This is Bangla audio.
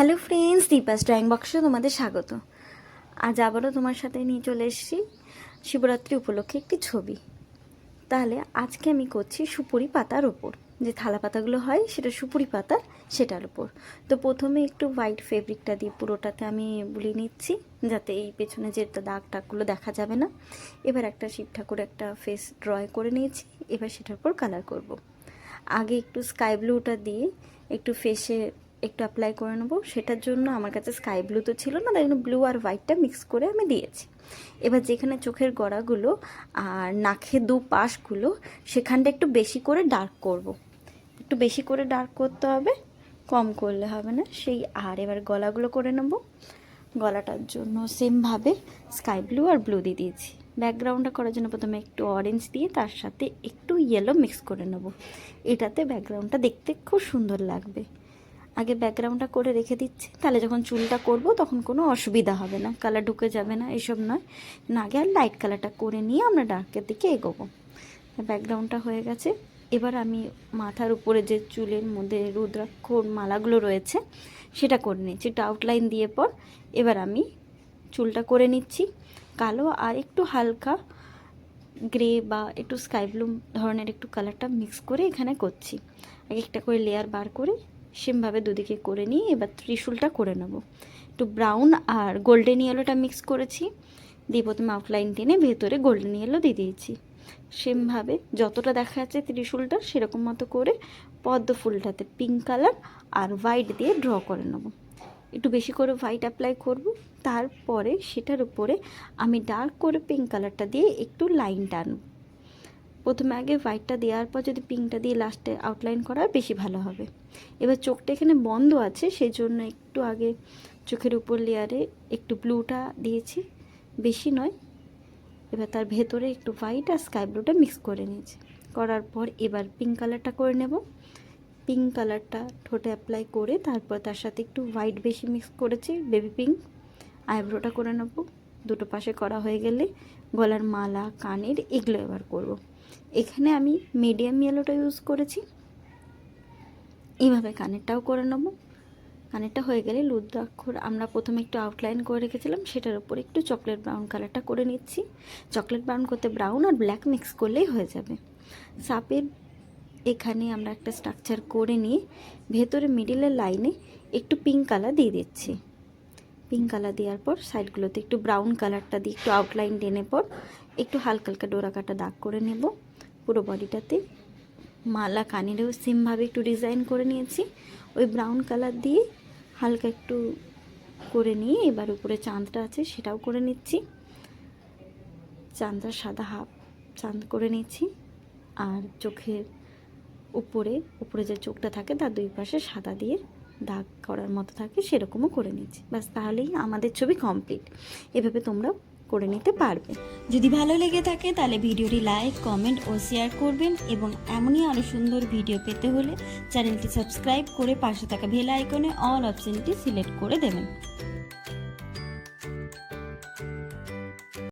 হ্যালো ফ্রেন্ডস, দীপাস ড্রয়িং বক্সে তোমাদের স্বাগত। আজ আবারও তোমার সাথে নিয়ে চলে এসেছি শিবরাত্রি উপলক্ষে একটি ছবি। তাহলে আজকে আমি করছি সুপুরি পাতার ওপর, যে থালা পাতাগুলো হয় সেটা সুপুরি পাতার, সেটার ওপর। তো প্রথমে একটু হোয়াইট ফেব্রিকটা দিয়ে পুরোটাতে আমি বুলিয়ে নিচ্ছি, যাতে এই পেছনে যে দাগ টাগগুলো দেখা যাবে না। এবার একটা শিব ঠাকুর একটা ফেস ড্রয় করে নিয়েছি, এবার সেটার উপর কালার করব। আগে একটু স্কাই ব্লুটা দিয়ে একটু ফেসে একটু অ্যাপ্লাই করে নেবো। সেটার জন্য আমার কাছে স্কাই ব্লু তো ছিল না, তাই জন্য ব্লু আর হোয়াইটটা মিক্স করে আমি দিয়েছি। এবার যেখানে চোখের গড়াগুলো আর নাকের দু পাশগুলো, সেখানটা একটু বেশি করে ডার্ক করব। একটু বেশি করে ডার্ক করতে হবে, কম করলে হবে না সেই। আর এবার গলাগুলো করে নেব। গলাটার জন্য সেমভাবে স্কাই ব্লু আর ব্লু দিয়ে দিয়েছি। ব্যাকগ্রাউন্ডটা করার জন্য প্রথমে একটু অরেঞ্জ দিয়ে তার সাথে একটু ইয়েলো মিক্স করে নেব। এটাতে ব্যাকগ্রাউন্ডটা দেখতে খুব সুন্দর লাগবে। আগে ব্যাকগ্রাউন্ডটা করে রেখে দিচ্ছি, তাহলে যখন চুলটা করব তখন কোনো অসুবিধা হবে না, কালার ঢুকে যাবে না, এসব নয় না। আগে আর লাইট কালারটা করে নিয়ে আমরা ডার্কের দিকে এগোবো। ব্যাকগ্রাউন্ডটা হয়ে গেছে। এবার আমি মাথার উপরে যে চুলের মধ্যে রুদ্রাক্ষর মালাগুলো রয়েছে সেটা করে নিচ্ছি একটু আউটলাইন দিয়ে পর। এবার আমি চুলটা করে নিচ্ছি কালো আর একটু হালকা গ্রে বা একটু স্কাই ব্লু ধরনের একটু কালারটা মিক্স করে এখানে করছি। আগে একটা করে লেয়ার বার করে সেমভাবে দুদিকে করে নিয়ে এবার ত্রিশূলটা করে নেব। একটু ব্রাউন আর গোল্ডেন ইয়েলোটা মিক্স করেছি, দিয়ে প্রথমে আউটলাইন টেনে ভেতরে গোল্ডেন ইয়েলো দিয়ে দিয়েছি। সেমভাবে যতটা দেখা যাচ্ছে ত্রিশূলটা সেরকম মতো করে পদ্ম ফুলটাতে পিঙ্ক কালার আর হোয়াইট দিয়ে ড্র করে নেব। একটু বেশি করে হোয়াইট অ্যাপ্লাই করব। তারপরে সেটার উপরে আমি ডার্ক করে পিঙ্ক কালারটা দিয়ে একটু লাইন টানব। প্রথমে আগে হোয়াইটটা দেওয়ার পর যদি পিঙ্কটা দিয়ে লাস্টে আউটলাইন করা বেশি ভালো হবে। এবার চোখটা এখানে বন্ধ আছে, সেই জন্য একটু আগে চোখের উপর লেয়ারে একটু ব্লুটা দিয়েছি, বেশি নয়। এবার তার ভেতরে একটু হোয়াইট আর স্কাই ব্লুটা মিক্স করে নিয়েছি। করার পর এবার পিঙ্ক কালারটা করে নেব। পিঙ্ক কালারটা ঠোঁটে অ্যাপ্লাই করে তারপর তার সাথে একটু হোয়াইট বেশি মিক্স করেছি, বেবি পিঙ্ক। আইব্রোটা করে নেব। দুটো পাশে করা হয়ে গেলে গলার মালা, কানের, এগুলো এবার করব। এখানে আমি মিডিয়াম ইয়েলোটা ইউজ করেছি। এইভাবে কানেরটাও করে নেব। কানেরটা হয়ে গেলে রুদ্রাক্ষর আমরা প্রথমে একটু আউটলাইন করে রেখেছিলাম, সেটার উপর একটু চকলেট ব্রাউন কালারটা করে নিচ্ছি। চকলেট ব্রাউন করতে ব্রাউন আর ব্ল্যাক মিক্স করলেই হয়ে যাবে। সাপের এখানে আমরা একটা স্ট্রাকচার করে নিয়ে ভেতরে মিডিলের লাইনে একটু পিঙ্ক কালার দিয়ে দিচ্ছি। পিঙ্ক কালার দেওয়ার পর সাইডগুলোতে একটু ব্রাউন কালারটা দিয়ে একটু আউটলাইন টেনে পর একটু হালকা হালকা ডোরা কাটা দাগ করে নেব পুরো বডিটাতে। মালা কানেরও সেমভাবে একটু ডিজাইন করে নিয়েছি ওই ব্রাউন কালার দিয়ে হালকা একটু করে নিয়ে। এবার উপরে চাঁদটা আছে সেটাও করে নিচ্ছি। চাঁদটা সাদা হাফ চাঁদ করে নিচ্ছি। আর চোখের উপরে যে চোখটা থাকে তার দুই পাশে সাদা দিয়ে দাগ করার মতো থাকে, সেরকমও করে নিচ্ছি। ব্যাস, তাহলেই আমাদের ছবি কমপ্লিট। এভাবে তোমরাও করে নিতে পারবে। যদি ভালো লেগে থাকে তাহলে ভিডিওটি লাইক, কমেন্ট ও শেয়ার করবেন, এবং এমনই আরও সুন্দর ভিডিও পেতে হলে চ্যানেলটি সাবস্ক্রাইব করে পাশে থাকা বেল আইকনে অল অপশনটি সিলেক্ট করে দেবেন।